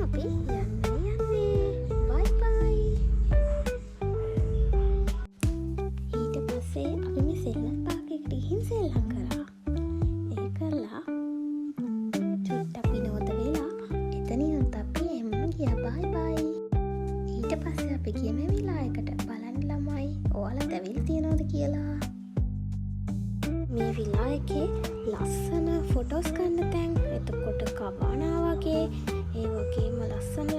අපි යන්නේ බයි බයි. ඊට පස්සේ අපි මේ සෙල්ලම් පාර්කයකට ගිහින් සෙල්ලම් කරා. ඒ කරලා චුට්ටක් විනෝද වෙලා එතනිනුත් අපි එම්ම ගියා බයි බයි. ඊට පස්සේ අපි ගිය මේ විලායකට බලන්න ළමයි ඔයාලා දැවිලි තියනවද කියලා. මේ විලා එකේ ලස්සන ෆොටෝස් ගන්න තැන්, එතකොට කවානා වගේ, ඒ වගේම ලස්සන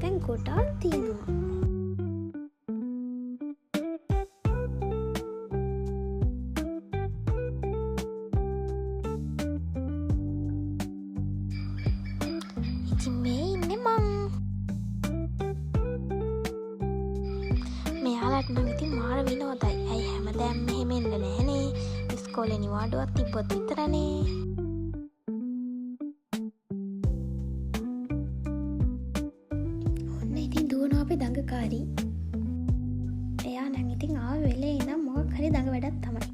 තැන් ගොඩාක් තියෙනවා. ඉතින් මේ ඉන්නේ මං. මෙයාලට නම් ඉතින් මාර විනෝදයි. ඇයි හැමදාම මෙහෙම එන්න නැහනේ? ඉස්කෝලේ නිවාඩුවක් තිබ්බොත් විතරනේ. ඔන්න ඉතින් දුවනවා අපේ දඟකාරී. එයා නම් ඉතින් ආව වෙලේ ඉඳන් මොකක් හරි දඟ වැඩක් තමයි.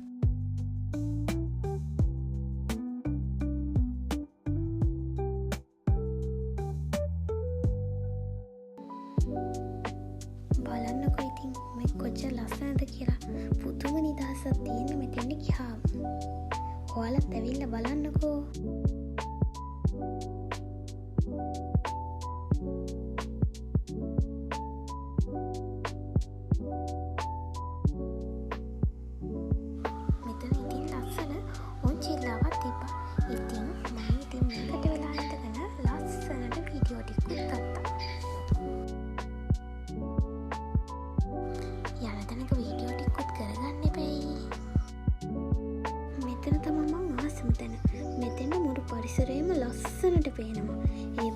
බලන්නකෝ ඉතින් මේ කොච්චර ලස්සනද කියලා. පුදුම නිදහසක් තියෙන මෙතෙන්ට ගියාම. ඔයාලත් ඇවිල්ලා බලන්නකෝ. මෙතන ඉතින් ලස්සන ඔන්චිල්ලාවක් තිබ්බා. ඉතින් මම ඉතින් මේකට වෙලා ඉඳගෙන ලස්සනට වීඩියෝ ටිකක් ගත්තා. යන තැනක වීඩියෝ ටිකකුත් කරගන්න එපැයි. මෙතන තමයි මං ආසම තැන. මෙතන මුළු පරිසරයම ලස්සනට පේනවා. ඒ